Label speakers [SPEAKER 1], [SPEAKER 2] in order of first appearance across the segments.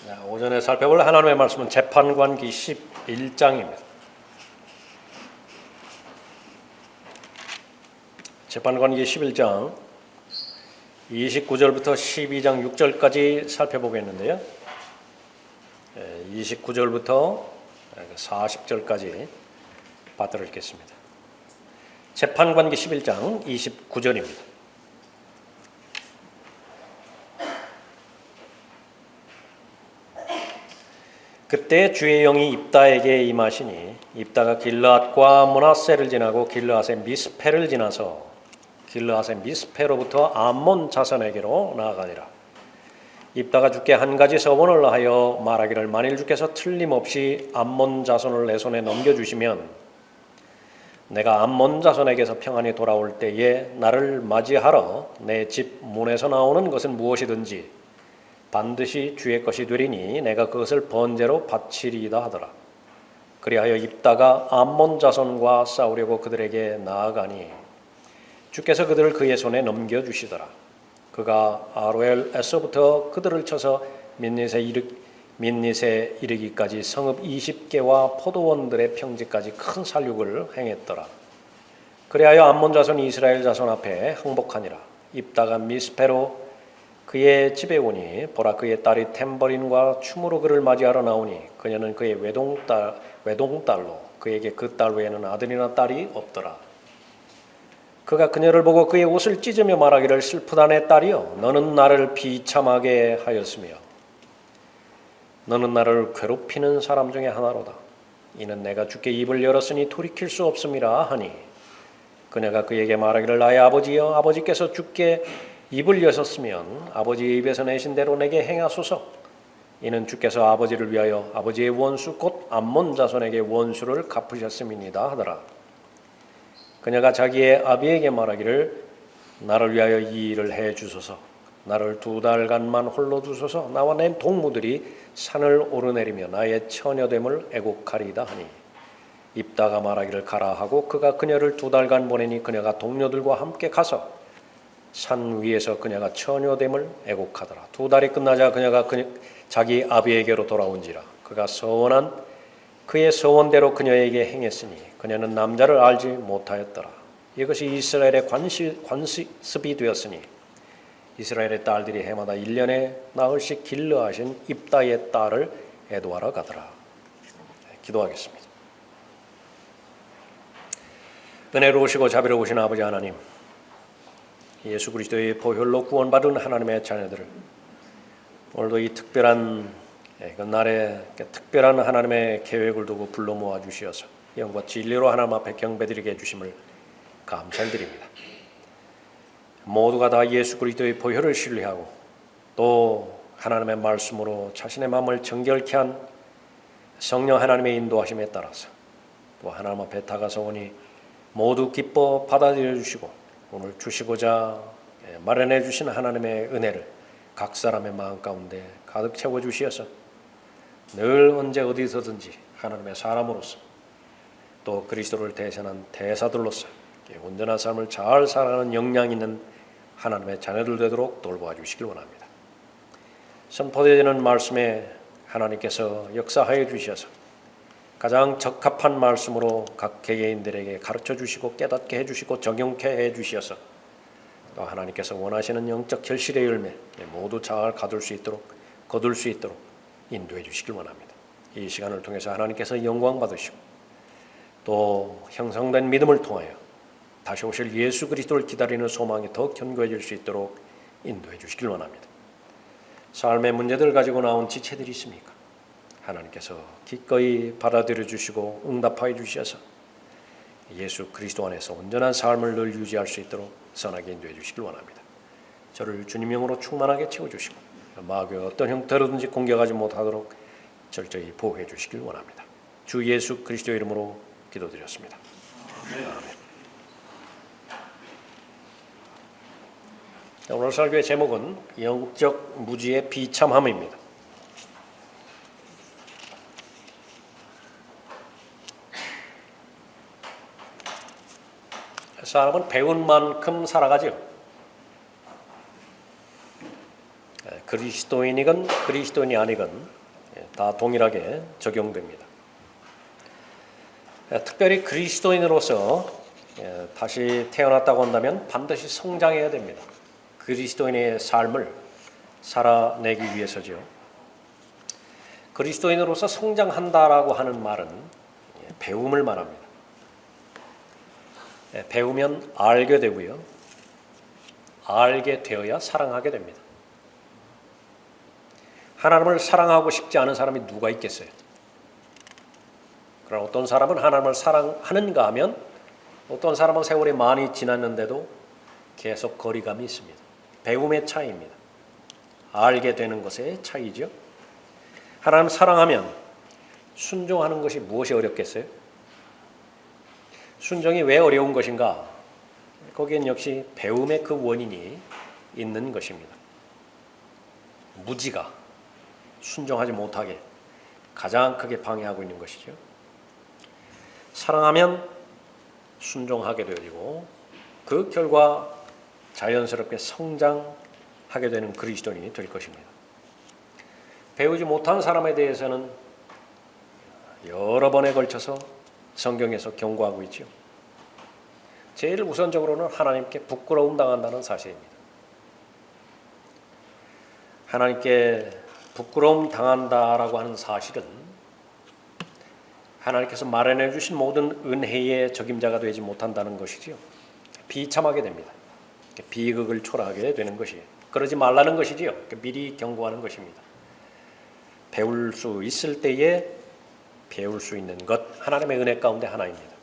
[SPEAKER 1] 오전에 살펴볼 하나님의 말씀은 재판관기 11장입니다. 재판관기 11장 29절부터 12장 6절까지 살펴보겠는데요. 29절부터 40절까지 받들어 읽겠습니다. 재판관기 11장 29절입니다. 그때 주의 영이 입다에게 임하시니 입다가 길르앗과 므낫세를 지나고 길르앗의 미스페를 지나서 길르앗의 미스페로부터 암몬 자손에게로 나아가니라. 입다가 주께 한 가지 서원을 하여 말하기를 만일 주께서 틀림없이 암몬 자손을 내 손에 넘겨주시면 내가 암몬 자손에게서 평안히 돌아올 때에 나를 맞이하러 내 집 문에서 나오는 것은 무엇이든지 반드시 주의 것이 되리니 내가 그것을 번제로 바치리이다 하더라. 그리하여 입다가 암몬 자손과 싸우려고 그들에게 나아가니 주께서 그들을 그의 손에 넘겨주시더라. 그가 아로엘에서부터 그들을 쳐서 민닛에 이르기까지 성읍 20개와 포도원들의 평지까지 큰 살육을 행했더라. 그리하여 암몬 자손이 이스라엘 자손 앞에 항복하니라. 입다가 미스페로 그의 집에 오니 보라 그의 딸이 탬버린과 춤으로 그를 맞이하러 나오니 그녀는 그의 외동딸로 그에게 그 딸 외에는 아들이나 딸이 없더라. 그가 그녀를 보고 그의 옷을 찢으며 말하기를 슬프다 내 딸이여 너는 나를 비참하게 하였으며 너는 나를 괴롭히는 사람 중에 하나로다. 이는 내가 주께 입을 열었으니 돌이킬 수 없음이라 하니 그녀가 그에게 말하기를 나의 아버지여 아버지께서 주께 입을 여셨으면 아버지의 입에서 내신 대로 내게 행하소서. 이는 주께서 아버지를 위하여 아버지의 원수 곧 암몬 자손에게 원수를 갚으셨음이니이다 하더라. 그녀가 자기의 아비에게 말하기를 나를 위하여 이 일을 해 주소서. 나를 2달간만 홀로 두소서. 나와 내 동무들이 산을 오르내리며 나의 처녀됨을 애곡하리이다 하니 입다가 말하기를 가라 하고 그가 그녀를 2달간 보내니 그녀가 동료들과 함께 가서 산 위에서 그녀가 처녀됨을 애곡하더라. 2달이 끝나자 그녀가 자기 아비에게로 돌아온지라. 그가 서원한 그의 서원대로 그녀에게 행했으니 그녀는 남자를 알지 못하였더라. 이것이 이스라엘의 관습이 되었으니 이스라엘의 딸들이 해마다 1년에 나흘씩 길르하신 입다의 딸을 애도하러 가더라. 기도하겠습니다. 은혜로우시고 자비로우신 아버지 하나님, 예수 그리스도의 보혈로 구원받은 하나님의 자녀들을 오늘도 이 특별한 그 날에 특별한 하나님의 계획을 두고 불러 모아 주시어서 영과 진리로 하나님 앞에 경배드리게 해주심을 감사드립니다. 모두가 다 예수 그리스도의 보혈을 신뢰하고 또 하나님의 말씀으로 자신의 마음을 정결케 한 성령 하나님의 인도하심에 따라서 또 하나님 앞에 다가서오니 모두 기뻐 받아들여 주시고 오늘 주시고자 마련해 주신 하나님의 은혜를 각 사람의 마음 가운데 가득 채워 주시어서 늘 언제 어디서든지 하나님의 사람으로서 또 그리스도를 대신한 대사들로서 온전한 삶을 잘 살아가는 역량 있는 하나님의 자녀들 되도록 돌보아 주시길 원합니다. 선포되는 말씀에 하나님께서 역사하여 주셔서 가장 적합한 말씀으로 각 개개인들에게 가르쳐 주시고 깨닫게 해주시고 적용케 해주셔서 또 하나님께서 원하시는 영적 결실의 열매 모두 잘 거둘 수 있도록 인도해 주시길 원합니다. 이 시간을 통해서 하나님께서 영광 받으시고 또 형성된 믿음을 통하여 다시 오실 예수 그리스도를 기다리는 소망이 더 견고해질 수 있도록 인도해 주시길 원합니다. 삶의 문제들 가지고 나온 지체들이 있습니까? 하나님께서 기꺼이 받아들여 주시고 응답하여 주셔서 예수 그리스도 안에서 온전한 삶을 늘 유지할 수 있도록 선하게 인도해 주시길 원합니다. 저를 주님 영으로 충만하게 채워주시고 마귀가 어떤 형태로든지 공격하지 못하도록 철저히 보호해 주시길 원합니다. 주 예수 그리스도 이름으로 기도드렸습니다. 아멘. 오늘 설교의 제목은 영적 무지의 비참함입니다. 사람은 배운 만큼 살아가죠. 그리스도인이건 그리스도인이 아니건 다 동일하게 적용됩니다. 특별히 그리스도인으로서 다시 태어났다고 한다면 반드시 성장해야 됩니다. 그리스도인의 삶을 살아내기 위해서죠. 그리스도인으로서 성장한다라고 하는 말은 배움을 말합니다. 배우면 알게 되고요. 알게 되어야 사랑하게 됩니다. 하나님을 사랑하고 싶지 않은 사람이 누가 있겠어요? 그러나 어떤 사람은 하나님을 사랑하는가 하면 어떤 사람은 세월이 많이 지났는데도 계속 거리감이 있습니다. 배움의 차이입니다. 알게 되는 것의 차이죠. 하나님 사랑하면 순종하는 것이 무엇이 어렵겠어요? 순종이 왜 어려운 것인가? 거기엔 역시 배움의 그 원인이 있는 것입니다. 무지가 순종하지 못하게 가장 크게 방해하고 있는 것이죠. 사랑하면 순종하게 되어지고 그 결과 자연스럽게 성장하게 되는 그리스도인이 될 것입니다. 배우지 못한 사람에 대해서는 여러 번에 걸쳐서 성경에서 경고하고 있죠. 제일 우선적으로는 하나님께 부끄러움 당한다는 사실입니다. 하나님께 부끄러움 당한다라고 하는 사실은 하나님께서 마련해 주신 모든 은혜의 적임자가 되지 못한다는 것이지요. 비참하게 됩니다. 비극을 초래하게 되는 것이에요. 그러지 말라는 것이지요. 미리 경고하는 것입니다. 배울 수 있을 때에 배울 수 있는 것, 하나님의 은혜 가운데 하나입니다.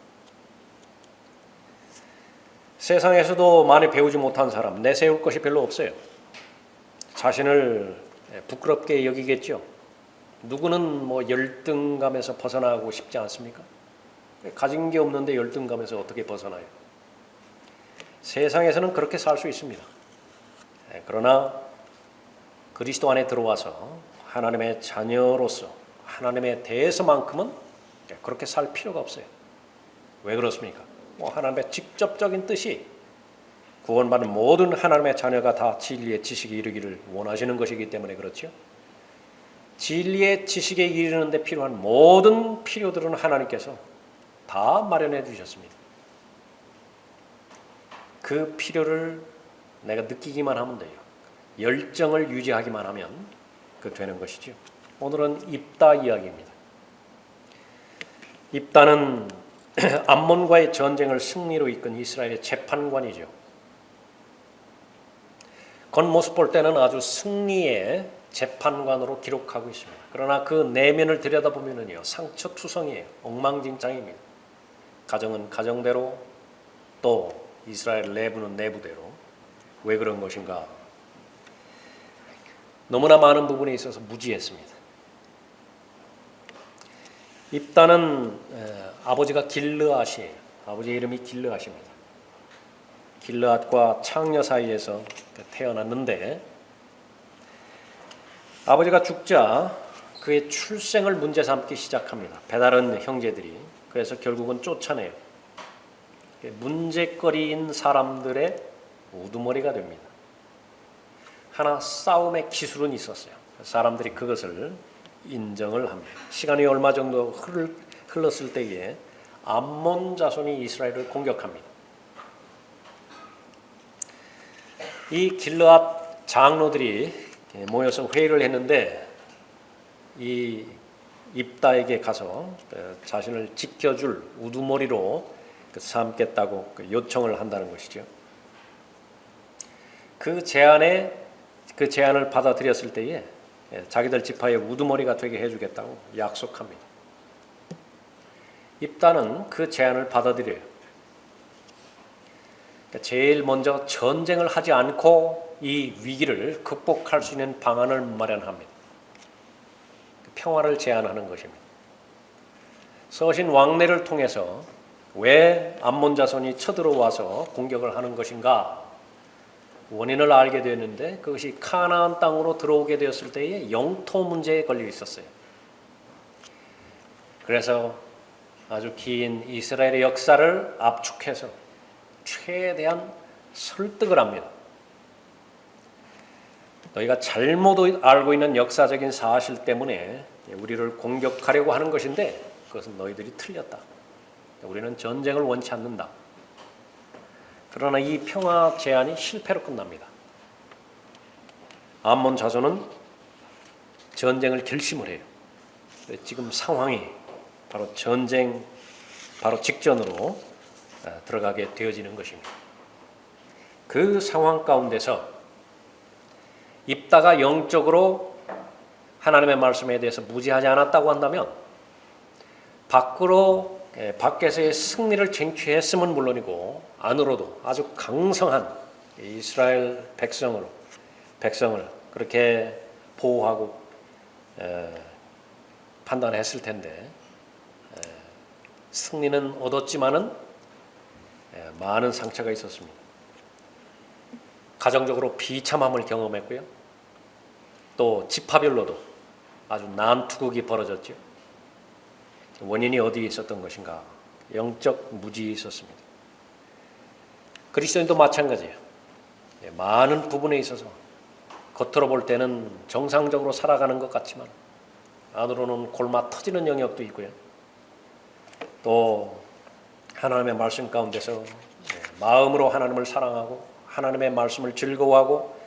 [SPEAKER 1] 세상에서도 많이 배우지 못한 사람, 내세울 것이 별로 없어요. 자신을 부끄럽게 여기겠죠. 누구는 열등감에서 벗어나고 싶지 않습니까? 가진 게 없는데 열등감에서 어떻게 벗어나요? 세상에서는 그렇게 살 수 있습니다. 그러나 그리스도 안에 들어와서 하나님의 자녀로서 하나님에 대해서만큼은 그렇게 살 필요가 없어요. 왜 그렇습니까? 하나님의 직접적인 뜻이 구원받은 모든 하나님의 자녀가 다 진리의 지식에 이르기를 원하시는 것이기 때문에 그렇죠. 진리의 지식에 이르는 데 필요한 모든 필요들은 하나님께서 다 마련해 주셨습니다. 그 필요를 내가 느끼기만 하면 돼요. 열정을 유지하기만 하면 그 되는 것이죠. 오늘은 입다 이야기입니다. 입다는 암몬과의 전쟁을 승리로 이끈 이스라엘의 재판관이죠. 겉모습 볼 때는 아주 승리의 재판관으로 기록하고 있습니다. 그러나 그 내면을 들여다보면요, 상처투성이에요. 엉망진창입니다. 가정은 가정대로, 또 이스라엘 내부는 내부대로. 왜 그런 것인가? 너무나 많은 부분에 있어서 무지했습니다. 입다는 아버지가 길르앗이에요. 아버지 이름이 길르앗입니다. 길르앗과 창녀 사이에서 태어났는데 아버지가 죽자 그의 출생을 문제 삼기 시작합니다. 배다른 형제들이. 그래서 결국은 쫓아내요. 문제거리인 사람들의 우두머리가 됩니다. 하나 싸움의 기술은 있었어요. 사람들이 그것을 인정을 합니다. 시간이 얼마 정도 흘렀을 때에 암몬 자손이 이스라엘을 공격합니다. 이 길르앗 장로들이 모여서 회의를 했는데 이 입다에게 가서 자신을 지켜줄 우두머리로 삼겠다고 요청을 한다는 것이죠. 그 제안을 받아들였을 때에 자기들 지파의 우두머리가 되게 해주겠다고 약속합니다. 입다는 그 제안을 받아들여요. 제일 먼저 전쟁을 하지 않고 이 위기를 극복할 수 있는 방안을 마련합니다. 평화를 제안하는 것입니다. 서신 왕래를 통해서 왜 암몬 자손이 쳐들어와서 공격을 하는 것인가 원인을 알게 되었는데 그것이 카나안 땅으로 들어오게 되었을 때에 영토 문제에 걸려 있었어요. 그래서 아주 긴 이스라엘의 역사를 압축해서 최대한 설득을 합니다. 너희가 잘못 알고 있는 역사적인 사실 때문에 우리를 공격하려고 하는 것인데 그것은 너희들이 틀렸다. 우리는 전쟁을 원치 않는다. 그러나 이 평화 제안이 실패로 끝납니다. 암몬 자손은 전쟁을 결심을 해요. 지금 상황이 바로 전쟁 바로 직전으로 들어가게 되어지는 것입니다. 그 상황 가운데서 입다가 영적으로 하나님의 말씀에 대해서 무지하지 않았다고 한다면 밖에서의 승리를 쟁취했음은 물론이고 안으로도 아주 강성한 이스라엘 백성을 그렇게 보호하고 판단했을 텐데 승리는 얻었지만은 많은 상처가 있었습니다. 가정적으로 비참함을 경험했고요. 또 지파별로도 아주 난투극이 벌어졌죠. 원인이 어디에 있었던 것인가? 영적 무지에 있었습니다. 그리스도인도 마찬가지예요. 많은 부분에 있어서 겉으로 볼 때는 정상적으로 살아가는 것 같지만 안으로는 골마 터지는 영역도 있고요. 또 하나님의 말씀 가운데서 마음으로 하나님을 사랑하고 하나님의 말씀을 즐거워하고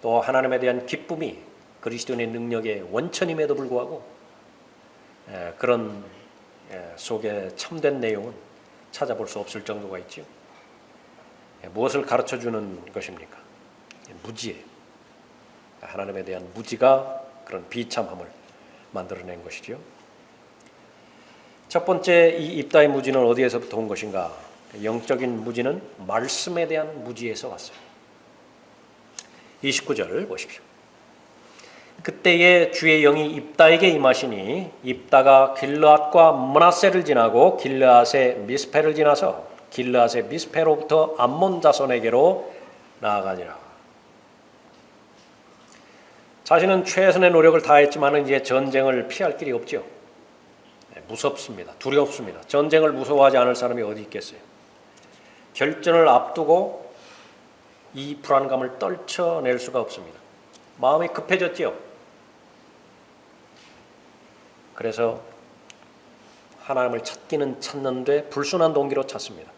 [SPEAKER 1] 또 하나님에 대한 기쁨이 그리스도인의 능력의 원천임에도 불구하고 그런 속에 참된 내용은 찾아볼 수 없을 정도가 있죠. 무엇을 가르쳐주는 것입니까? 무지예요. 하나님에 대한 무지가 그런 비참함을 만들어낸 것이죠. 첫 번째 이 입다의 무지는 어디에서부터 온 것인가? 영적인 무지는 말씀에 대한 무지에서 왔어요. 29절 보십시오. 그때에 주의 영이 입다에게 임하시니 입다가 길르앗과 므낫세를 지나고 길르앗의 미스페를 지나서 길르앗의 미스페로부터 암몬 자손에게로 나아가니라. 자신은 최선의 노력을 다했지만 이제 전쟁을 피할 길이 없죠. 무섭습니다. 두렵습니다. 전쟁을 무서워하지 않을 사람이 어디 있겠어요. 결전을 앞두고 이 불안감을 떨쳐낼 수가 없습니다. 마음이 급해졌지요. 그래서 하나님을 찾기는 찾는데 불순한 동기로 찾습니다.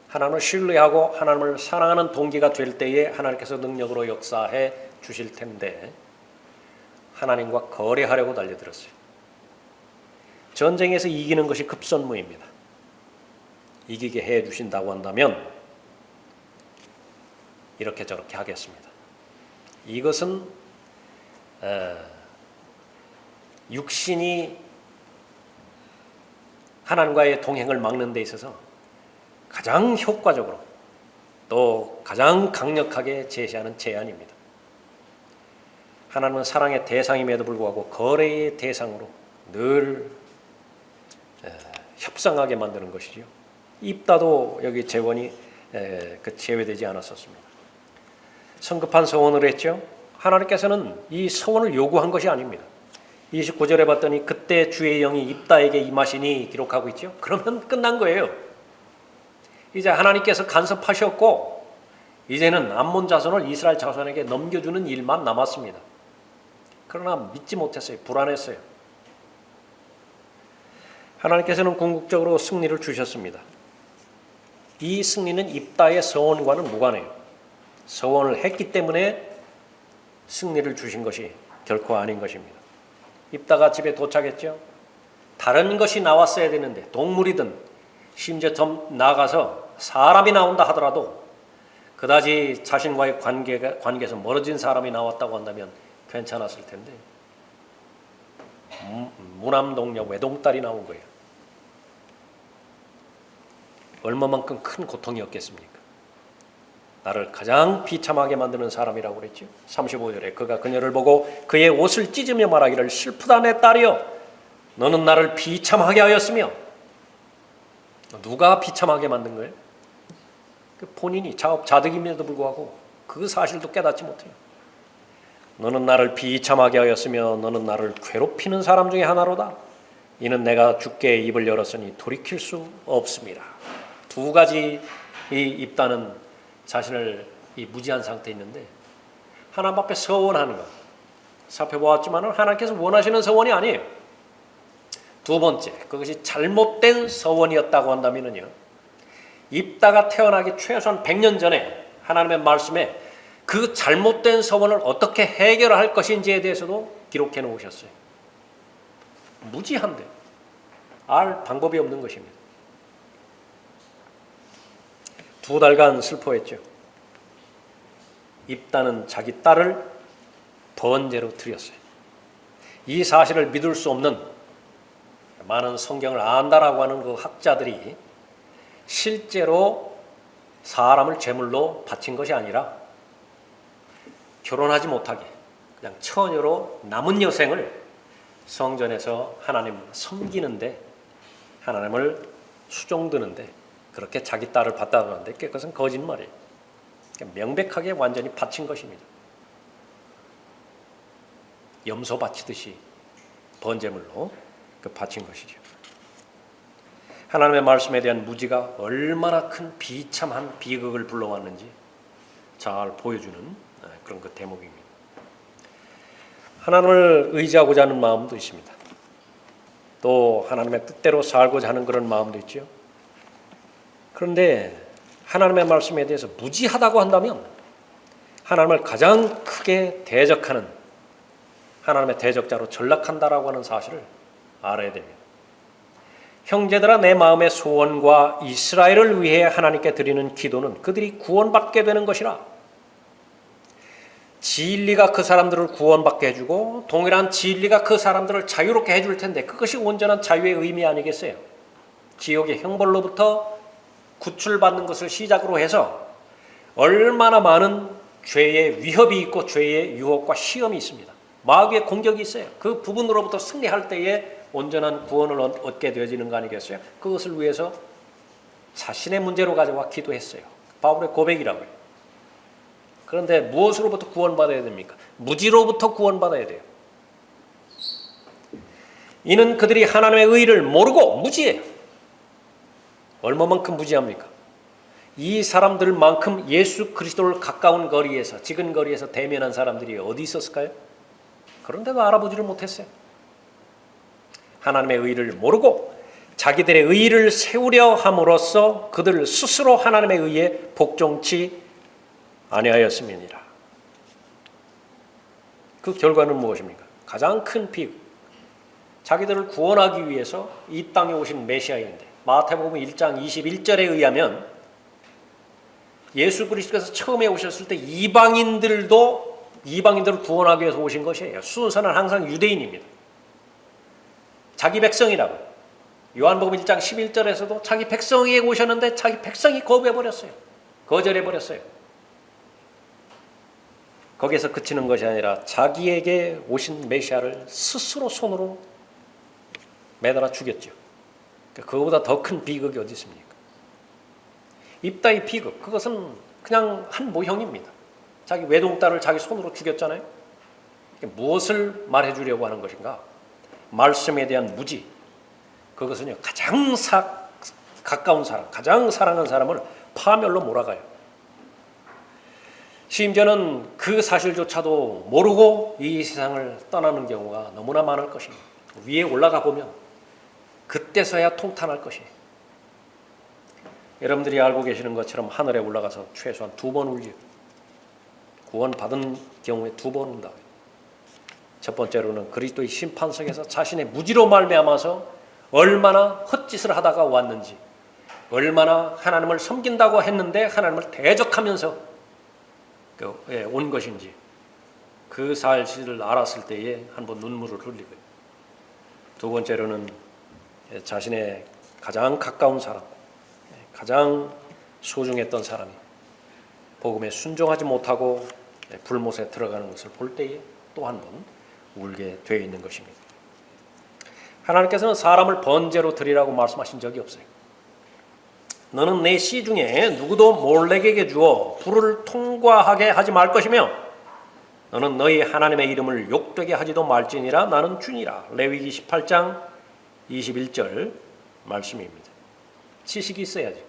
[SPEAKER 1] 하나님을 신뢰하고 하나님을 사랑하는 동기가 될 때에 하나님께서 능력으로 역사해 주실 텐데 하나님과 거래하려고 달려들었어요. 전쟁에서 이기는 것이 급선무입니다. 이기게 해 주신다고 한다면 이렇게 저렇게 하겠습니다. 이것은 육신이 하나님과의 동행을 막는 데 있어서 가장 효과적으로 또 가장 강력하게 제시하는 제안입니다. 하나님은 사랑의 대상임에도 불구하고 거래의 대상으로 늘 협상하게 만드는 것이죠. 입다도 여기 재원이 제외되지 않았었습니다. 성급한 서원을 했죠. 하나님께서는 이 서원을 요구한 것이 아닙니다. 29절에 봤더니 그때 주의 영이 입다에게 임하시니 기록하고 있죠. 그러면 끝난 거예요. 이제 하나님께서 간섭하셨고 이제는 암몬 자손을 이스라엘 자손에게 넘겨주는 일만 남았습니다. 그러나 믿지 못했어요. 불안했어요. 하나님께서는 궁극적으로 승리를 주셨습니다. 이 승리는 입다의 서원과는 무관해요. 서원을 했기 때문에 승리를 주신 것이 결코 아닌 것입니다. 입다가 집에 도착했죠. 다른 것이 나왔어야 되는데 동물이든 심지어 더 나아가서 사람이 나온다 하더라도 그다지 자신과의 관계에서 멀어진 사람이 나왔다고 한다면 괜찮았을 텐데 무남동녀 외동딸이 나온 거예요. 얼마만큼 큰 고통이었겠습니까? 나를 가장 비참하게 만드는 사람이라고 그랬죠. 35절에 그가 그녀를 보고 그의 옷을 찢으며 말하기를 슬프다 내 딸이여 너는 나를 비참하게 하였으며 누가 비참하게 만든 거예요? 본인이 자업자득임에도 불구하고 그 사실도 깨닫지 못해요. 너는 나를 비참하게 하였으며 너는 나를 괴롭히는 사람 중에 하나로다. 이는 내가 주께 입을 열었으니 돌이킬 수 없습니다. 두 가지 이 입다는 자신을 이 무지한 상태에 있는데 하나님 앞에 서원하는 것 살펴보았지만 하나님께서 원하시는 서원이 아니에요. 두 번째, 그것이 잘못된 서원이었다고 한다면요, 입다가 태어나기 최소한 100년 전에 하나님의 말씀에 그 잘못된 서원을 어떻게 해결할 것인지에 대해서도 기록해 놓으셨어요. 무지한데 알 방법이 없는 것입니다. 2달간 슬퍼했죠. 입다는 자기 딸을 번제로 드렸어요. 이 사실을 믿을 수 없는 많은 성경을 안다라고 하는 그 학자들이 실제로 사람을 제물로 바친 것이 아니라 결혼하지 못하게 그냥 처녀로 남은 여생을 성전에서 하나님 섬기는데, 하나님을 수종드는데 그렇게 자기 딸을 받다고 하는데 그것은 거짓말이에요. 명백하게 완전히 바친 것입니다. 염소 바치듯이 번제물로 바친 것이죠. 하나님의 말씀에 대한 무지가 얼마나 큰 비참한 비극을 불러왔는지 잘 보여주는 그런 그 대목입니다. 하나님을 의지하고자 하는 마음도 있습니다. 또 하나님의 뜻대로 살고자 하는 그런 마음도 있죠. 그런데 하나님의 말씀에 대해서 무지하다고 한다면 하나님을 가장 크게 대적하는, 하나님의 대적자로 전락한다라고 하는 사실을 알아야 됩니다. 형제들아, 내 마음의 소원과 이스라엘을 위해 하나님께 드리는 기도는 그들이 구원받게 되는 것이라. 진리가 그 사람들을 구원받게 해주고 동일한 진리가 그 사람들을 자유롭게 해줄 텐데 그것이 온전한 자유의 의미 아니겠어요? 지옥의 형벌로부터 구출받는 것을 시작으로 해서 얼마나 많은 죄의 위협이 있고 죄의 유혹과 시험이 있습니다. 마귀의 공격이 있어요. 그 부분으로부터 승리할 때에 온전한 구원을 얻게 되어지는 거 아니겠어요? 그것을 위해서 자신의 문제로 가져와 기도했어요. 바울의 고백이라고요. 그런데 무엇으로부터 구원받아야 됩니까? 무지로부터 구원받아야 돼요. 이는 그들이 하나님의 의를 모르고 무지해요. 얼마만큼 무지합니까? 이 사람들만큼 예수 그리스도를 가까운 거리에서, 지근 거리에서 대면한 사람들이 어디 있었을까요? 그런데도 알아보지를 못했어요. 하나님의 의를 모르고 자기들의 의를 세우려 함으로써 그들 스스로 하나님의 의에 복종치 아니하였음이니라. 그 결과는 무엇입니까? 가장 큰 비극. 자기들을 구원하기 위해서 이 땅에 오신 메시아인데, 마태복음 1장 21절에 의하면 예수 그리스도께서 처음에 오셨을 때 이방인들을 구원하기 위해서 오신 것이에요. 순서는 항상 유대인입니다. 자기 백성이라고. 요한복음 1장 11절에서도 자기 백성에게 오셨는데 자기 백성이 거부해버렸어요. 거절해버렸어요. 거기에서 그치는 것이 아니라 자기에게 오신 메시아를 스스로 손으로 매달아 죽였죠. 그거보다 더 큰 비극이 어디 있습니까? 입다의 비극, 그것은 그냥 한 모형입니다. 자기 외동딸을 자기 손으로 죽였잖아요. 무엇을 말해주려고 하는 것인가? 말씀에 대한 무지. 그것은요, 가장 가까운 사람, 가장 사랑하는 사람을 파멸로 몰아가요. 심지어는 그 사실조차도 모르고 이 세상을 떠나는 경우가 너무나 많을 것입니다. 위에 올라가 보면 그때서야 통탄할 것이에요. 여러분들이 알고 계시는 것처럼 하늘에 올라가서 최소한 2번 울지요. 구원받은 경우에 2번 운다고요. 첫 번째로는 그리스도의 심판석에서 자신의 무지로 말미암아서 얼마나 헛짓을 하다가 왔는지, 얼마나 하나님을 섬긴다고 했는데 하나님을 대적하면서 온 것인지, 그 사실을 알았을 때에 한번 눈물을 흘리고요. 두 번째로는 자신의 가장 가까운 사람, 가장 소중했던 사람이 복음에 순종하지 못하고 불못에 들어가는 것을 볼 때에 또 한 번 울게 되어 있는 것입니다. 하나님께서는 사람을 번제로 드리라고 말씀하신 적이 없어요. 너는 내 씨 중에 누구도 몰래에게 주어 불을 통과하게 하지 말 것이며 너는 너희 하나님의 이름을 욕되게 하지도 말지니라. 나는 주니라. 레위기 18장 21절 말씀입니다. 지식이 있어야지.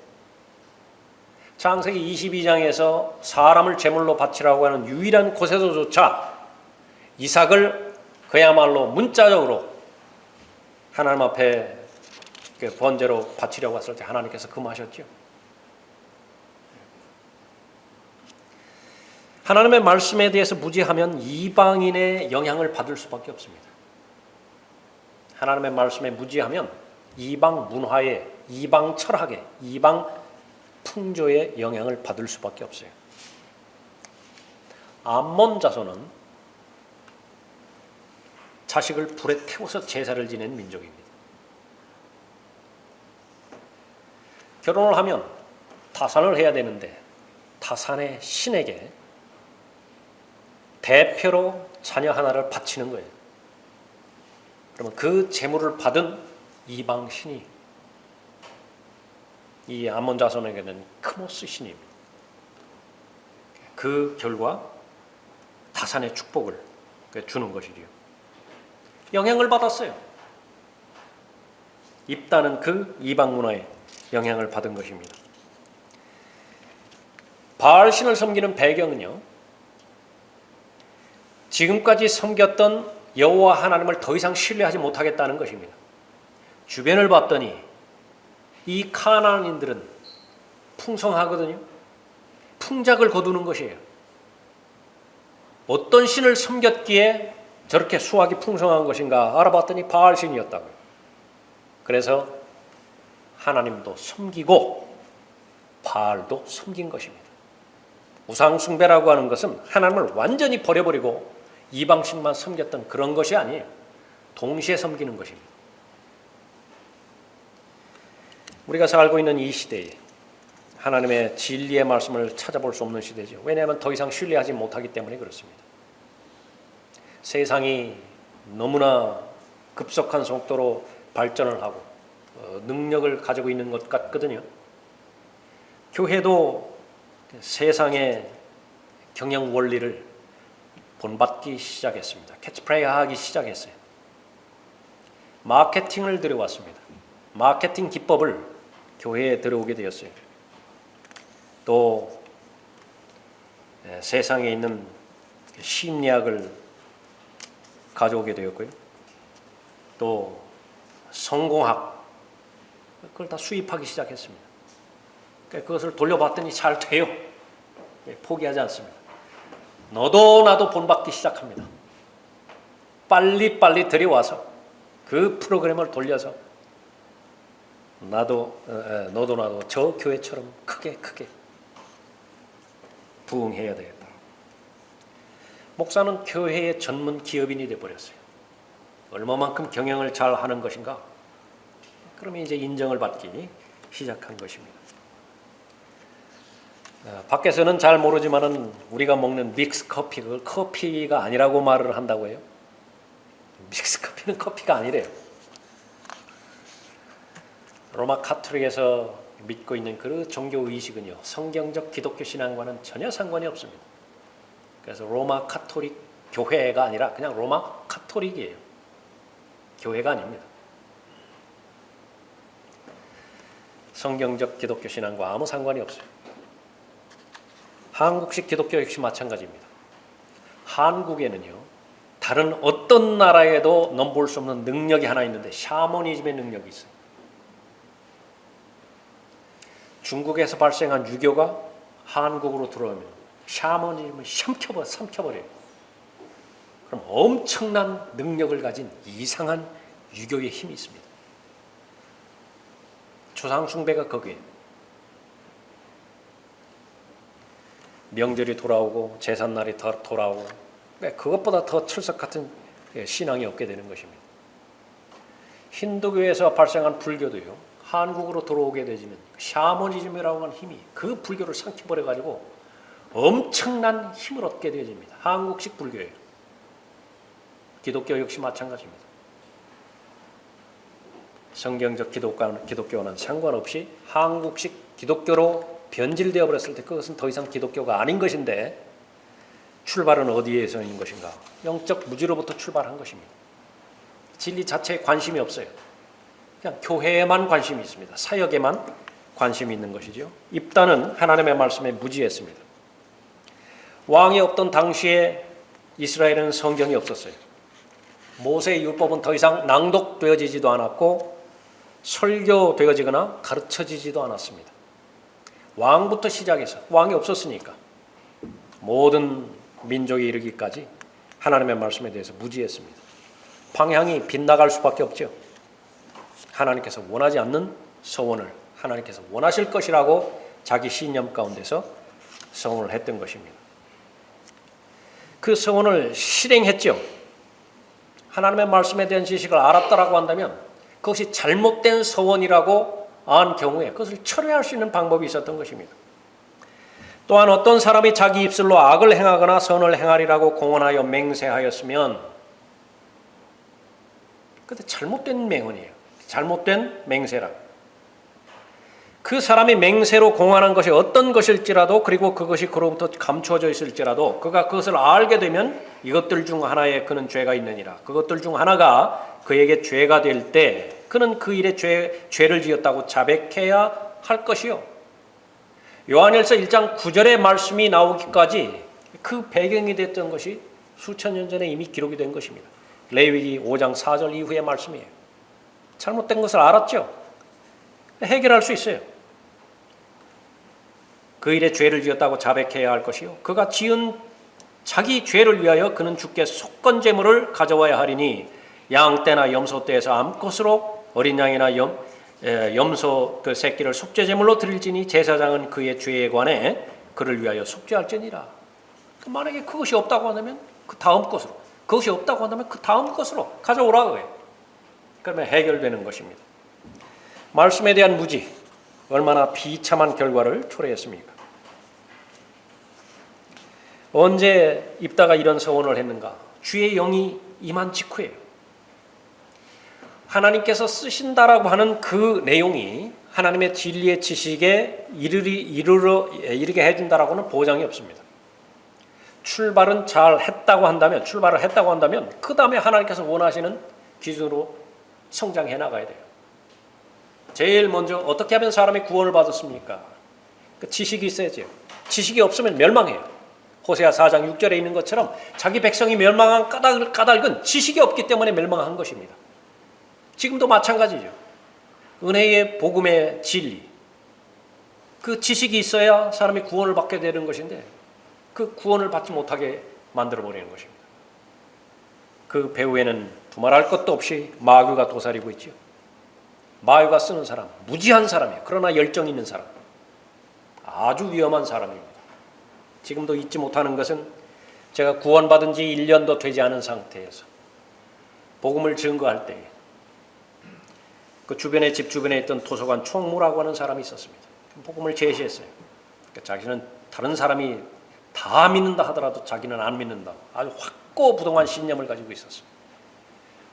[SPEAKER 1] 창세기 22장에서 사람을 제물로 바치라고 하는 유일한 곳에서조차 이삭을 그야말로 문자적으로 하나님 앞에 번제로 바치려고 했을 때 하나님께서 금하셨죠. 하나님의 말씀에 대해서 무지하면 이방인의 영향을 받을 수밖에 없습니다. 하나님의 말씀에 무지하면 이방 문화에, 이방 철학에, 이방 풍조의 영향을 받을 수밖에 없어요. 암몬 자손은 자식을 불에 태워서 제사를 지낸 민족입니다. 결혼을 하면 타산을 해야 되는데 타산의 신에게 대표로 자녀 하나를 바치는 거예요. 그러면 그 제물을 받은 이방 신이 이 암몬 자손에게는 크모스 신입니다. 그 결과 타산의 축복을 주는 것이지요. 영향을 받았어요. 입다는 그 이방 문화에 영향을 받은 것입니다. 바알 신을 섬기는 배경은요, 지금까지 섬겼던 여호와 하나님을 더 이상 신뢰하지 못하겠다는 것입니다. 주변을 봤더니 이 카나안인들은 풍성하거든요. 풍작을 거두는 것이에요. 어떤 신을 섬겼기에 저렇게 수확이 풍성한 것인가 알아봤더니 바알 신이었다고요. 그래서 하나님도 섬기고 바알도 섬긴 것입니다. 우상 숭배라고 하는 것은 하나님을 완전히 버려버리고 이방신만 섬겼던 그런 것이 아니에요. 동시에 섬기는 것입니다. 우리가 살고 있는 이 시대에 하나님의 진리의 말씀을 찾아볼 수 없는 시대죠. 왜냐하면 더 이상 신뢰하지 못하기 때문에 그렇습니다. 세상이 너무나 급속한 속도로 발전을 하고 능력을 가지고 있는 것 같거든요. 교회도 세상의 경영 원리를 본받기 시작했습니다. 캐치프레이하기 시작했어요. 마케팅을 들여왔습니다. 마케팅 기법을 교회에 들어오게 되었어요. 또 세상에 있는 심리학을 가져오게 되었고요. 또 성공학, 그걸 다 수입하기 시작했습니다. 그것을 돌려봤더니 잘 돼요. 포기하지 않습니다. 너도 나도 본받기 시작합니다. 빨리빨리 들여와서 그 프로그램을 돌려서 너도 나도 저 교회처럼 크게 부흥해야 되겠다. 목사는 교회의 전문 기업인이 되어버렸어요. 얼마만큼 경영을 잘 하는 것인가? 그러면 이제 인정을 받기 시작한 것입니다. 밖에서는 잘 모르지만은 우리가 먹는 믹스 커피, 그걸 커피가 아니라고 말을 한다고 해요. 믹스 커피는 커피가 아니래요. 로마 카톨릭에서 믿고 있는 그 종교 의식은요, 성경적 기독교 신앙과는 전혀 상관이 없습니다. 그래서 로마 카톨릭 교회가 아니라 그냥 로마 카톨릭이에요. 교회가 아닙니다. 성경적 기독교 신앙과 아무 상관이 없어요. 한국식 기독교 역시 마찬가지입니다. 한국에는요, 다른 어떤 나라에도 넘볼 수 없는 능력이 하나 있는데 샤머니즘의 능력이 있어요. 중국에서 발생한 유교가 한국으로 들어오면 샤머니즘을 삼켜버려요. 그럼 엄청난 능력을 가진 이상한 유교의 힘이 있습니다. 조상 숭배가 거기에 명절이 돌아오고 제삿날이 돌아오고 그것보다 더 철석 같은 신앙이 없게 되는 것입니다. 힌두교에서 발생한 불교도요, 한국으로 들어오게 되지는 샤머니즘이라고 하는 힘이 그 불교를 삼켜버려가지고 엄청난 힘을 얻게 되어집니다. 한국식 불교예요. 기독교 역시 마찬가지입니다. 성경적 기독교와는 상관없이 한국식 기독교로 변질되어 버렸을 때 그것은 더 이상 기독교가 아닌 것인데 출발은 어디에서 있는 것인가? 영적 무지로부터 출발한 것입니다. 진리 자체에 관심이 없어요. 그냥 교회에만 관심이 있습니다. 사역에만 관심이 있는 것이죠. 입다는 하나님의 말씀에 무지했습니다. 왕이 없던 당시에 이스라엘은 성경이 없었어요. 모세의 율법은 더 이상 낭독되어지지도 않았고 설교되어지거나 가르쳐지지도 않았습니다. 왕부터 시작해서 왕이 없었으니까 모든 민족이 이르기까지 하나님의 말씀에 대해서 무지했습니다. 방향이 빗나갈 수밖에 없죠. 하나님께서 원하지 않는 서원을 하나님께서 원하실 것이라고 자기 신념 가운데서 서원을 했던 것입니다. 그 서원을 실행했죠. 하나님의 말씀에 대한 지식을 알았다라고 한다면 그것이 잘못된 서원이라고 안 경우에 그것을 철회할 수 있는 방법이 있었던 것입니다. 또한 어떤 사람이 자기 입술로 악을 행하거나 선을 행하리라고 공언하여 맹세하였으면 그때 잘못된 맹언이에요. 잘못된 맹세라. 그 사람이 맹세로 공언한 것이 어떤 것일지라도 그리고 그것이 그로부터 감추어져 있을지라도 그가 그것을 알게 되면 이것들 중 하나에 그는 죄가 있느니라. 그것들 중 하나가 그에게 죄가 될 때 그는 그 일에 죄를 지었다고 자백해야 할 것이요. 요한일서 1장 9절의 말씀이 나오기까지 그 배경이 됐던 것이 수천 년 전에 이미 기록이 된 것입니다. 레위기 5장 4절 이후의 말씀이에요. 잘못된 것을 알았죠. 해결할 수 있어요. 그 일에 죄를 지었다고 자백해야 할 것이요. 그가 지은 자기 죄를 위하여 그는 주께 속건제물을 가져와야 하리니 양떼나 염소떼에서 암컷으로 어린 양이나 염소 그 새끼를 속죄제물로 드릴지니 제사장은 그의 죄에 관해 그를 위하여 속죄할지니라. 만약에 그것이 없다고 한다면 그 다음 것으로, 그것이 없다고 한다면 그 다음 것으로 가져오라고 해요. 그러면 해결되는 것입니다. 말씀에 대한 무지, 얼마나 비참한 결과를 초래했습니까? 언제 입다가 이런 서원을 했는가? 주의 영이 임한 직후예요. 하나님께서 쓰신다라고 하는 그 내용이 하나님의 진리의 지식에 이르게 해준다라고는 보장이 없습니다. 출발을 했다고 한다면 그 다음에 하나님께서 원하시는 기준으로 성장해 나가야 돼요. 제일 먼저 어떻게 하면 사람이 구원을 받았습니까? 그 지식이 있어야죠. 지식이 없으면 멸망해요. 호세아 4장 6절에 있는 것처럼 자기 백성이 멸망한 까닭은 지식이 없기 때문에 멸망한 것입니다. 지금도 마찬가지죠. 은혜의 복음의 진리, 그 지식이 있어야 사람이 구원을 받게 되는 것인데 그 구원을 받지 못하게 만들어버리는 것입니다. 그 배후에는 두말할 것도 없이 마귀가 도사리고 있죠. 마귀가 쓰는 사람, 무지한 사람이에요. 그러나 열정 있는 사람, 아주 위험한 사람입니다. 지금도 잊지 못하는 것은 제가 구원받은 지 1년도 되지 않은 상태에서 복음을 증거할 때에 그 집 주변에 있던 도서관 총무라고 하는 사람이 있었습니다. 복음을 제시했어요. 그러니까 자기는 다른 사람이 다 믿는다 하더라도 자기는 안 믿는다. 아주 확고부동한 신념을 가지고 있었어요.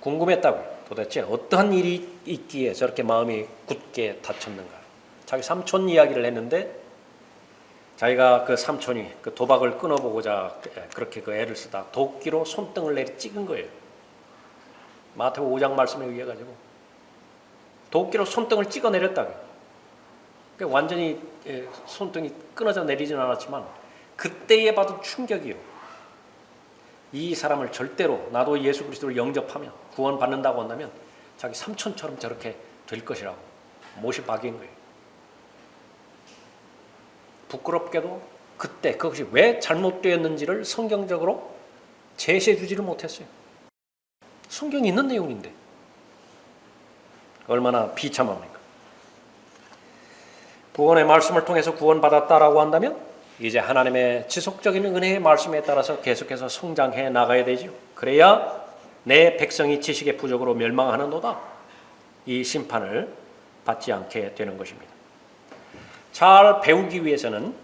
[SPEAKER 1] 궁금했다고요. 도대체 어떠한 일이 있기에 저렇게 마음이 굳게 닫혔는가. 자기 삼촌 이야기를 했는데 자기가 그 삼촌이 그 도박을 끊어보고자 그렇게 그 애를 쓰다 도끼로 손등을 내리 찍은 거예요. 마태복음 5장 말씀에 의해 가지고 도끼로 손등을 찍어 내렸다고요. 그러니까 완전히 손등이 끊어져 내리지는 않았지만 그때에 받은 충격이요. 이 사람을 절대로 나도 예수 그리스도를 영접하면 구원 받는다고 한다면 자기 삼촌처럼 저렇게 될 것이라고 못이 박인 거예요. 부끄럽게도 그때 그것이 왜 잘못되었는지를 성경적으로 제시해 주지를 못했어요. 성경이 있는 내용인데 얼마나 비참합니까? 구원의 말씀을 통해서 구원받았다라고 한다면 이제 하나님의 지속적인 은혜의 말씀에 따라서 계속해서 성장해 나가야 되죠. 그래야 내 백성이 지식의 부족으로 멸망하는도다. 이 심판을 받지 않게 되는 것입니다. 잘 배우기 위해서는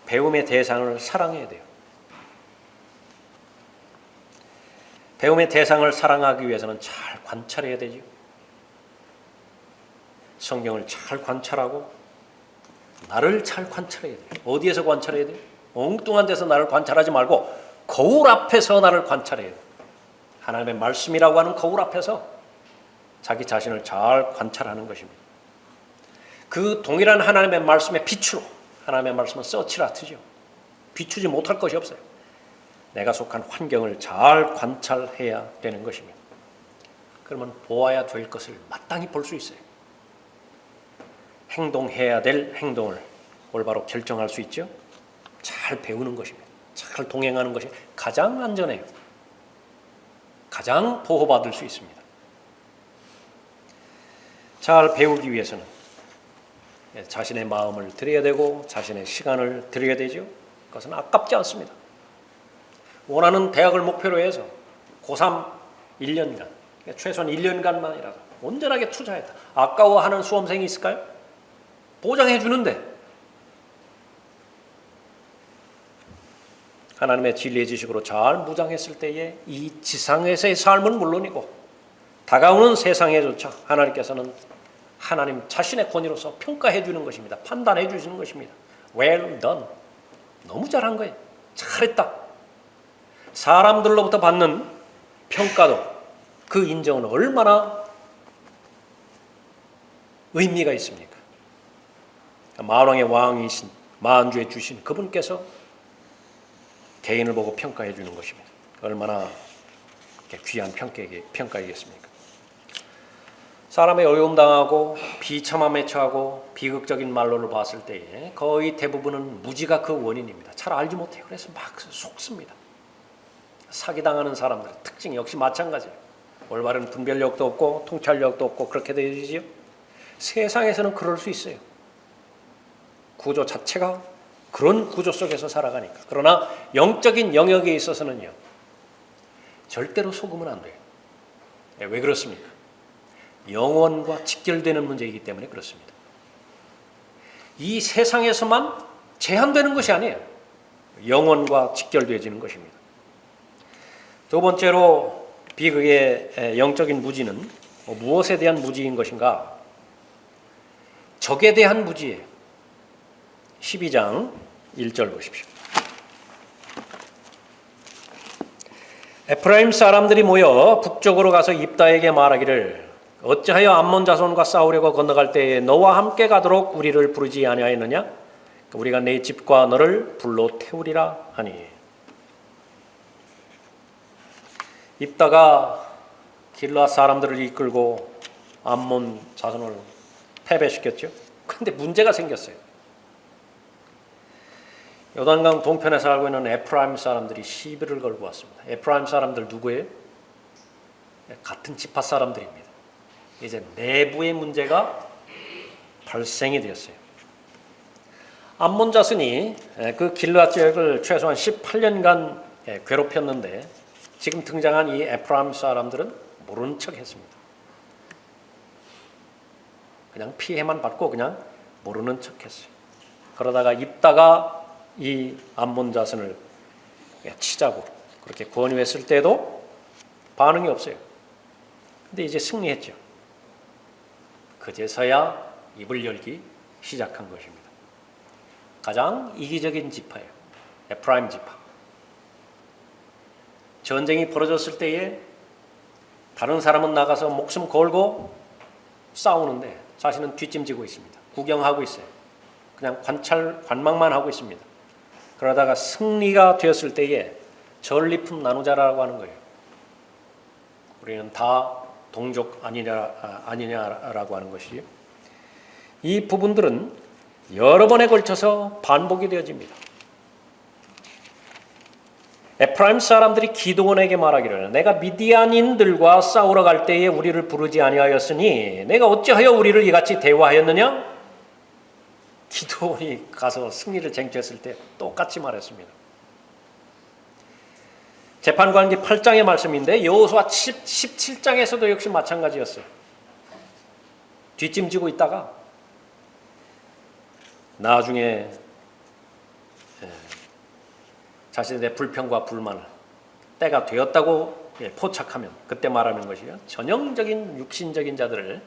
[SPEAKER 1] 배움의 대상을 사랑해야 돼요. 배움의 대상을 사랑하기 위해서는 잘 관찰해야 되죠. 성경을 잘 관찰하고 나를 잘 관찰해야 돼요. 어디에서 관찰해야 돼요? 엉뚱한 데서 나를 관찰하지 말고 거울 앞에서 나를 관찰해야 돼요. 하나님의 말씀이라고 하는 거울 앞에서 자기 자신을 잘 관찰하는 것입니다. 그 동일한 하나님의 말씀의 빛으로 하나님의 말씀은 서치라트죠. 비추지 못할 것이 없어요. 내가 속한 환경을 잘 관찰해야 되는 것입니다. 그러면 보아야 될 것을 마땅히 볼 수 있어요. 행동해야 될 행동을 올바로 결정할 수 있죠. 잘 배우는 것입니다. 잘 동행하는 것이 가장 안전해요. 가장 보호받을 수 있습니다. 잘 배우기 위해서는 자신의 마음을 들여야 되고 자신의 시간을 들여야 되죠. 그것은 아깝지 않습니다. 원하는 대학을 목표로 해서 고3 1년간, 최소한 1년간만이라도 온전하게 투자했다. 아까워하는 수험생이 있을까요? 보장해 주는데 하나님의 진리의 지식으로 잘 무장했을 때에 이 지상에서의 삶은 물론이고 다가오는 세상에조차 하나님께서는 하나님 자신의 권위로서 평가해 주는 것입니다. 판단해 주시는 것입니다. Well done. 너무 잘한 거예요. 잘했다. 사람들로부터 받는 평가도 그 인정은 얼마나 의미가 있습니까? 만왕의 왕이신 만주의 주신 그분께서 개인을 보고 평가해 주는 것입니다. 얼마나 귀한 평가이겠습니까? 사람의 어려움당하고 비참함에 처하고 비극적인 말로를 봤을 때에 거의 대부분은 무지가 그 원인입니다. 잘 알지 못해요. 그래서 막 속습니다. 사기당하는 사람들의 특징 역시 마찬가지예요. 올바른 분별력도 없고 통찰력도 없고 그렇게 되지요. 세상에서는 그럴 수 있어요. 구조 자체가 그런 구조 속에서 살아가니까. 그러나 영적인 영역에 있어서는요. 절대로 속으면 안 돼요. 왜 그렇습니까? 영혼과 직결되는 문제이기 때문에 그렇습니다. 이 세상에서만 제한되는 것이 아니에요. 영혼과 직결되어지는 것입니다. 두 번째로 비극의 영적인 무지는 무엇에 대한 무지인 것인가? 적에 대한 무지예요. 12장 1절 보십시오. 에프라임 사람들이 모여 북쪽으로 가서 입다에게 말하기를 어찌하여 암몬 자손과 싸우려고 건너갈 때에 너와 함께 가도록 우리를 부르지 아니하였느냐? 우리가 내 집과 너를 불로 태우리라 하니. 입다가 길르앗 사람들을 이끌고 암몬 자손을 패배시켰죠. 그런데 문제가 생겼어요. 요단강 동편에 살고 있는 에프라임 사람들이 시비를 걸고 왔습니다. 에프라임 사람들 누구예요? 같은 지파 사람들입니다. 이제 내부의 문제가 발생이 되었어요. 암몬 자손이 그 길르앗 지역을 최소한 18년간 괴롭혔는데 지금 등장한 이 에프라임 사람들은 모른 척했습니다. 그냥 피해만 받고 그냥 모르는 척했어요. 그러다가 입다가 이 암몬 자손을 치자고 그렇게 권유했을 때도 반응이 없어요. 근데 이제 승리했죠. 그제서야 입을 열기 시작한 것입니다. 가장 이기적인 지파예요. 에프라임 지파. 전쟁이 벌어졌을 때에 다른 사람은 나가서 목숨 걸고 싸우는데 자신은 뒷짐지고 있습니다. 구경하고 있어요. 그냥 관망만 하고 있습니다. 그러다가 승리가 되었을 때에 전리품 나누자라고 하는 거예요. 우리는 다 동족 아니냐라고 하는 것이죠. 이 부분들은 여러 번에 걸쳐서 반복이 되어집니다. 에프라임 사람들이 기드온에게 말하기를 내가 미디안인들과 싸우러 갈 때에 우리를 부르지 아니하였으니 내가 어찌하여 우리를 이같이 대화하였느냐? 기드온이 가서 승리를 쟁취했을 때 똑같이 말했습니다. 재판관기 8장의 말씀인데 여호수아 17장에서도 역시 마찬가지였어요. 뒷짐지고 있다가 나중에 자신의 불평과 불만을 때가 되었다고 포착하면 그때 말하는 것이요. 전형적인 육신적인 자들을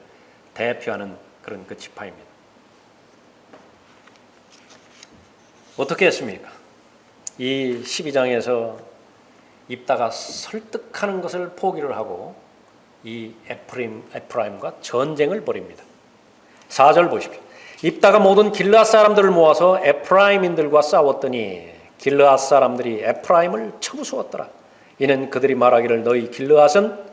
[SPEAKER 1] 대표하는 그런 그 지파입니다. 어떻게 했습니까? 이 12장에서 입다가 설득하는 것을 포기를 하고 이 에프라임과 전쟁을 벌입니다. 4절 보십시오. 입다가 모든 길르앗 사람들을 모아서 에프라임인들과 싸웠더니 길르앗 사람들이 에프라임을 쳐부수었더라. 이는 그들이 말하기를 너희 길르앗은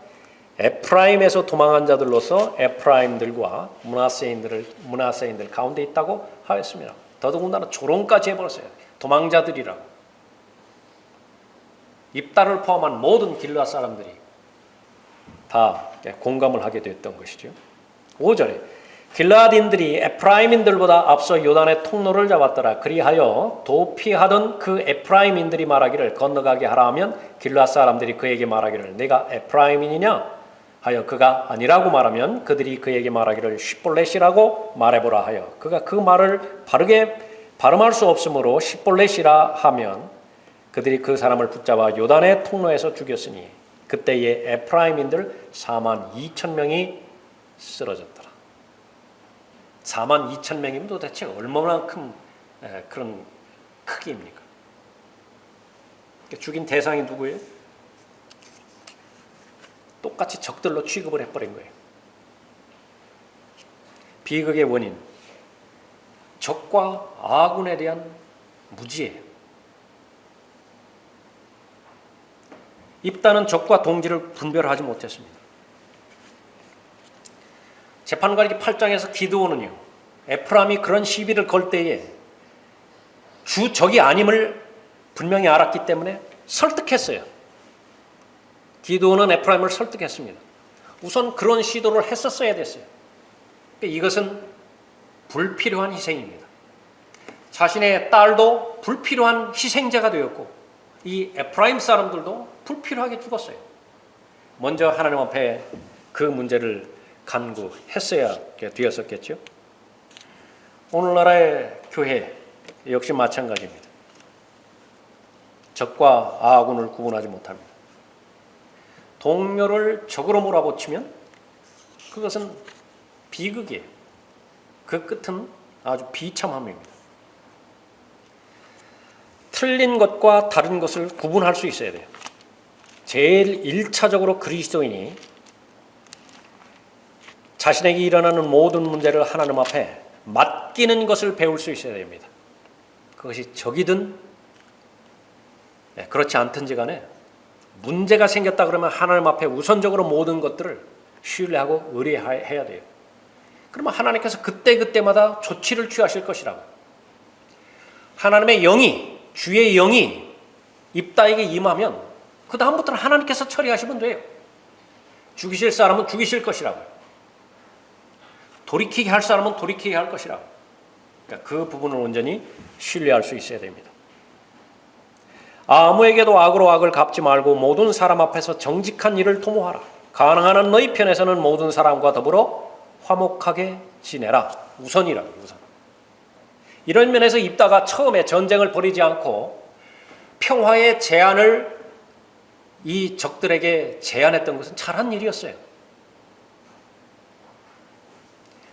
[SPEAKER 1] 에프라임에서 도망한 자들로서 에프라임들과 므낫세인들 가운데 있다고 하였습니다. 더더군다나 조롱까지 해버렸어요. 도망자들이라고. 입다를 포함한 모든 길르앗 사람들이 다 공감을 하게 됐던 것이죠. 5절에 길르앗인들이 에프라임인들보다 앞서 요단의 통로를 잡았더라. 그리하여 도피하던 그 에프라임인들이 말하기를 건너가게 하라 하면 길르앗 사람들이 그에게 말하기를 내가 에프라임인이냐 하여 그가 아니라고 말하면 그들이 그에게 말하기를 시볼렛이라고 말해보라 하여 그가 그 말을 바르게 발음할 수 없으므로 시볼렛이라 하면 그들이 그 사람을 붙잡아 요단의 통로에서 죽였으니 그때에 에프라임인들 42,000명이 쓰러졌더라. 42,000명이면 도대체 얼마나 큰 그런 크기입니까? 죽인 대상이 누구예요? 똑같이 적들로 취급을 해버린 거예요. 비극의 원인, 적과 아군에 대한 무지예요. 입다는 적과 동지를 분별하지 못했습니다. 재판관기 8장에서 기드온은요, 에프라임이 그런 시비를 걸 때에 주 적이 아님을 분명히 알았기 때문에 설득했어요. 기드온은 에프라임을 설득했습니다. 우선 그런 시도를 했었어야 됐어요. 이것은 불필요한 희생입니다. 자신의 딸도 불필요한 희생자가 되었고 이 에프라임 사람들도 불필요하게 죽었어요. 먼저 하나님 앞에 그 문제를 간구했어야 되었었겠죠. 오늘날의 교회 역시 마찬가지입니다. 적과 아군을 구분하지 못합니다. 동료를 적으로 몰아붙이면 그것은 비극이에요. 그 끝은 아주 비참함입니다. 틀린 것과 다른 것을 구분할 수 있어야 돼요. 제일 1차적으로 그리스도인이 자신에게 일어나는 모든 문제를 하나님 앞에 맡기는 것을 배울 수 있어야 됩니다. 그것이 적이든 그렇지 않든지 간에 문제가 생겼다 그러면 하나님 앞에 우선적으로 모든 것들을 신뢰하고 의뢰해야 돼요. 그러면 하나님께서 그때마다 조치를 취하실 것이라고. 하나님의 영이, 주의 영이 입다에게 임하면 그 다음부터는 하나님께서 처리하시면 돼요. 죽이실 사람은 죽이실 것이라고요. 돌이키게 할 사람은 돌이키게 할 것이라고. 그러니까 그 부분을 온전히 신뢰할 수 있어야 됩니다. 아무에게도 악으로 악을 갚지 말고 모든 사람 앞에서 정직한 일을 도모하라. 가능한 한 너희 편에서는 모든 사람과 더불어 화목하게 지내라. 우선이라고. 우선. 이런 면에서 입다가 처음에 전쟁을 벌이지 않고 평화의 제안을 이 적들에게 제안했던 것은 잘한 일이었어요.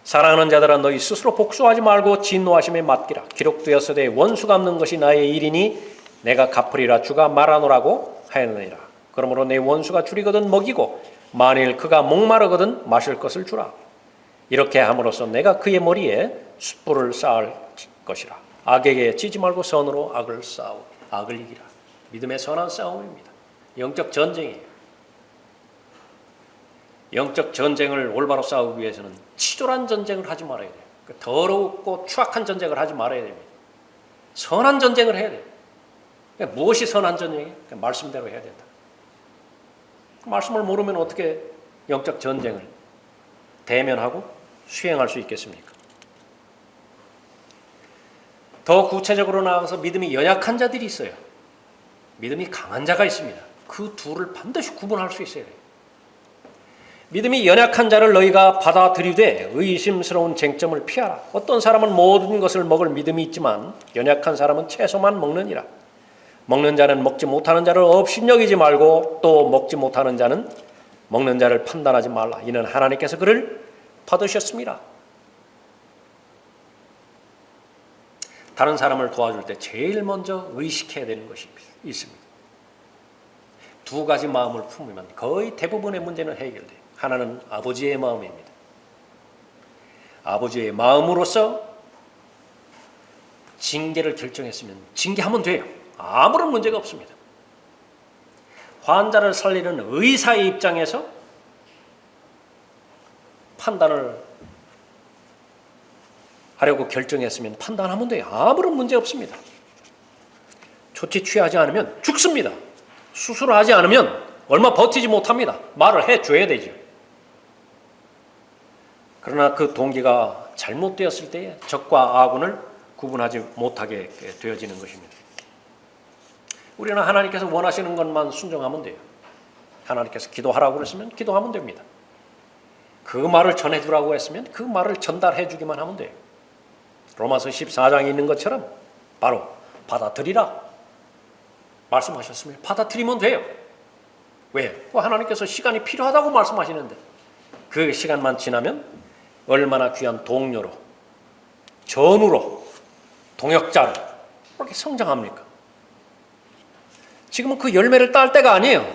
[SPEAKER 1] 사랑하는 자들아 너희 스스로 복수하지 말고 진노하심에 맡기라. 기록되었으되 원수 갚는 것이 나의 일이니 내가 갚으리라 주가 말하노라고 하였느니라. 그러므로 내 원수가 줄이거든 먹이고 만일 그가 목마르거든 마실 것을 주라. 이렇게 함으로써 내가 그의 머리에 숯불을 쌓을 것이라. 악에게 찌지 말고 선으로 악을 싸우 악을 이기라. 믿음의 선한 싸움입니다. 영적 전쟁이에요. 영적 전쟁을 올바로 싸우기 위해서는 치졸한 전쟁을 하지 말아야 돼요. 더럽고 추악한 전쟁을 하지 말아야 됩니다. 선한 전쟁을 해야 돼요. 무엇이 선한 전쟁이에요? 말씀대로 해야 된다. 말씀을 모르면 어떻게 영적 전쟁을 대면하고 수행할 수 있겠습니까? 더 구체적으로 나아가서 믿음이 연약한 자들이 있어요. 믿음이 강한 자가 있습니다. 그 둘을 반드시 구분할 수 있어야 돼요. 믿음이 연약한 자를 너희가 받아들이되 의심스러운 쟁점을 피하라. 어떤 사람은 모든 것을 먹을 믿음이 있지만 연약한 사람은 채소만 먹느니라. 먹는 자는 먹지 못하는 자를 업신여기지 말고 또 먹지 못하는 자는 먹는 자를 판단하지 말라. 이는 하나님께서 그를 받으셨습니다. 다른 사람을 도와줄 때 제일 먼저 의식해야 되는 것이 있습니다. 두 가지 마음을 품으면 거의 대부분의 문제는 해결돼요. 하나는 아버지의 마음입니다. 아버지의 마음으로서 징계를 결정했으면 징계하면 돼요. 아무런 문제가 없습니다. 환자를 살리는 의사의 입장에서 판단을 하려고 결정했으면 판단하면 돼요. 아무런 문제 없습니다. 조치 취하지 않으면 죽습니다. 수술을 하지 않으면 얼마 버티지 못합니다. 말을 해줘야 되죠. 그러나 그 동기가 잘못되었을 때에 적과 악을 구분하지 못하게 되어지는 것입니다. 우리는 하나님께서 원하시는 것만 순종하면 돼요. 하나님께서 기도하라고 그랬으면 기도하면 됩니다. 그 말을 전해주라고 했으면 그 말을 전달해 주기만 하면 돼요. 로마서 14장에 있는 것처럼 바로 받아들이라 말씀하셨으면 받아들이면 돼요. 왜? 하나님께서 시간이 필요하다고 말씀하시는데 그 시간만 지나면 얼마나 귀한 동료로, 전우로, 동역자로 그렇게 성장합니까? 지금은 그 열매를 딸 때가 아니에요.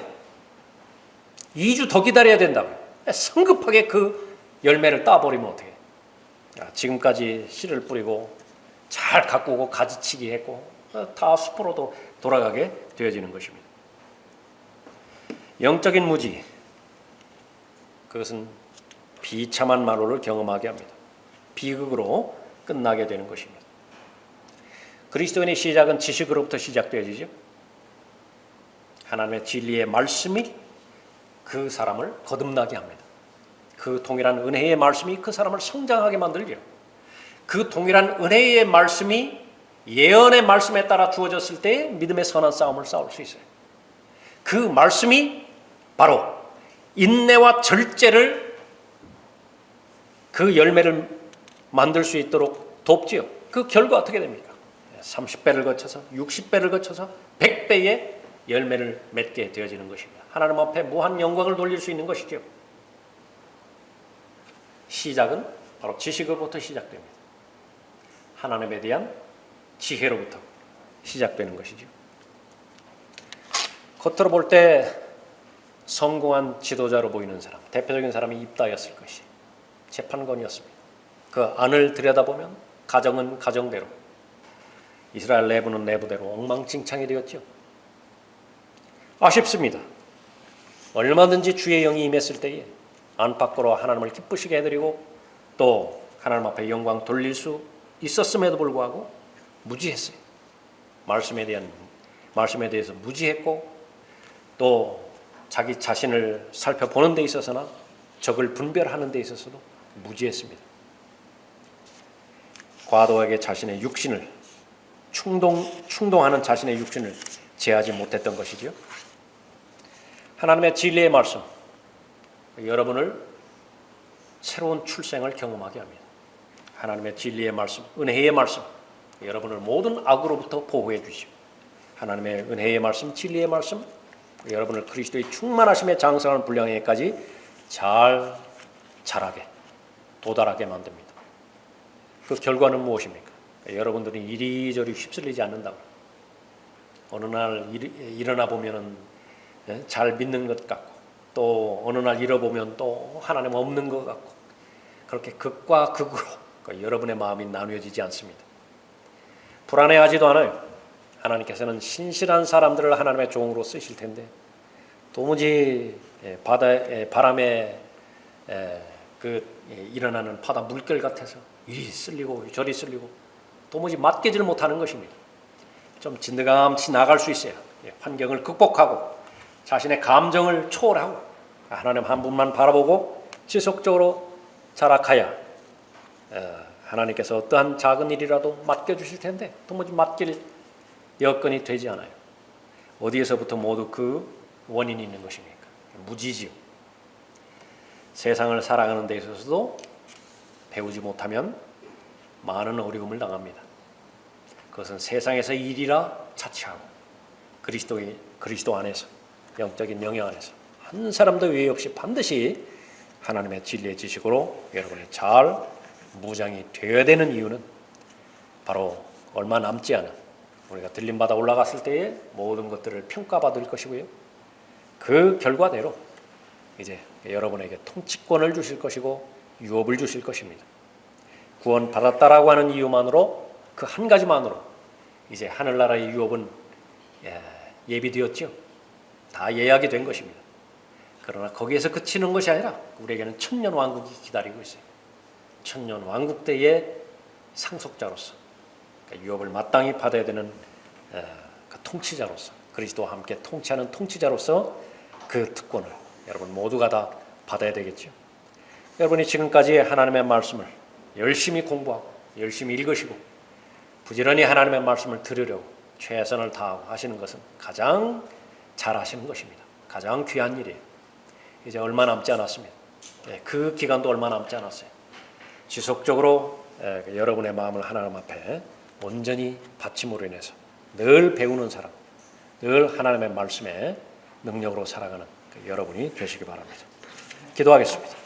[SPEAKER 1] 2주 더 기다려야 된다고요. 성급하게 그 열매를 따버리면 어떻게 해요? 지금까지 씨를 뿌리고 잘 가꾸고 가지치기 했고 다 숲으로도 돌아가게 되어지는 것입니다. 영적인 무지, 그것은 비참한 마루를 경험하게 합니다. 비극으로 끝나게 되는 것입니다. 그리스도인의 시작은 지식으로부터 시작되어지죠. 하나님의 진리의 말씀이 그 사람을 거듭나게 합니다. 그 동일한 은혜의 말씀이 그 사람을 성장하게 만들죠. 그 동일한 은혜의 말씀이 예언의 말씀에 따라 주어졌을 때 믿음의 선한 싸움을 싸울 수 있어요. 그 말씀이 바로 인내와 절제를 그 열매를 만들 수 있도록 돕지요. 그 결과 어떻게 됩니까? 30배를 거쳐서 60배를 거쳐서 100배의 열매를 맺게 되어지는 것입니다. 하나님 앞에 무한 영광을 돌릴 수 있는 것이죠. 시작은 바로 지식으로부터 시작됩니다. 하나님에 대한 지혜로부터 시작되는 것이죠. 겉으로 볼 때 성공한 지도자로 보이는 사람, 대표적인 사람이 입다였을 것이 재판관이었습니다. 그 안을 들여다보면 가정은 가정대로, 이스라엘 내부는 내부대로 엉망진창이 되었죠. 아쉽습니다. 얼마든지 주의 영이 임했을 때에 안팎으로 하나님을 기쁘시게 해드리고 또 하나님 앞에 영광 돌릴 수 있었음에도 불구하고 무지했어요. 말씀에 대해서 무지했고 또 자기 자신을 살펴보는 데 있어서나 적을 분별하는 데 있어서도 무지했습니다. 과도하게 자신의 육신을 충동하는 자신의 육신을 제하지 못했던 것이죠. 하나님의 진리의 말씀, 여러분을 새로운 출생을 경험하게 합니다. 하나님의 진리의 말씀, 은혜의 말씀, 여러분을 모든 악으로부터 보호해 주시오. 하나님의 은혜의 말씀, 진리의 말씀, 여러분을 그리스도의 충만하심에 장성하는 분량에까지 잘 자라게, 도달하게 만듭니다. 그 결과는 무엇입니까? 여러분들이 이리저리 휩쓸리지 않는다고. 어느 날 일어나 보면은 잘 믿는 것 같고 또 어느 날 잃어보면 또 하나님 없는 것 같고 그렇게 극과 극으로 여러분의 마음이 나뉘어지지 않습니다. 불안해하지도 않아요. 하나님께서는 신실한 사람들을 하나님의 종으로 쓰실 텐데 도무지 바람에 일어나는 바다 물결 같아서 이리 쓸리고 저리 쓸리고 도무지 맡기질 못하는 것입니다. 좀 진드감치 나갈 수 있어요. 환경을 극복하고 자신의 감정을 초월하고 하나님 한 분만 바라보고 지속적으로 자락하여 하나님께서 어떠한 작은 일이라도 맡겨주실 텐데 도무지 맡길 여건이 되지 않아요. 어디에서부터 모두 그 원인이 있는 것입니까? 무지지요. 세상을 살아가는 데 있어서도 배우지 못하면 많은 어려움을 당합니다. 그것은 세상에서 일이라 자치하고 그리스도 안에서 영적인 명예 안에서 한 사람도 외에 없이 반드시 하나님의 진리의 지식으로 여러분이 잘 무장이 되어야 되는 이유는 바로 얼마 남지 않은 우리가 들림받아 올라갔을 때에 모든 것들을 평가받을 것이고요. 그 결과대로 이제 여러분에게 통치권을 주실 것이고 유업을 주실 것입니다. 구원 받았다라고 하는 이유만으로 그 한 가지만으로 이제 하늘나라의 유업은 예비되었죠. 다 예약이 된 것입니다. 그러나 거기에서 그치는 것이 아니라 우리에게는 천년왕국이 기다리고 있어요. 천년왕국 때의 상속자로서 유업을 마땅히 받아야 되는 그 통치자로서 그리스도와 함께 통치하는 통치자로서 그 특권을 여러분 모두가 다 받아야 되겠죠. 여러분이 지금까지 하나님의 말씀을 열심히 공부하고 열심히 읽으시고 부지런히 하나님의 말씀을 들으려고 최선을 다하고 하시는 것은 가장 잘하시는 것입니다. 가장 귀한 일이에요. 이제 얼마 남지 않았습니다. 그 기간도 얼마 남지 않았어요. 지속적으로 여러분의 마음을 하나님 앞에 온전히 바침으로 인해서 늘 배우는 사람, 늘 하나님의 말씀에 능력으로 살아가는 여러분이 되시기 바랍니다. 기도하겠습니다.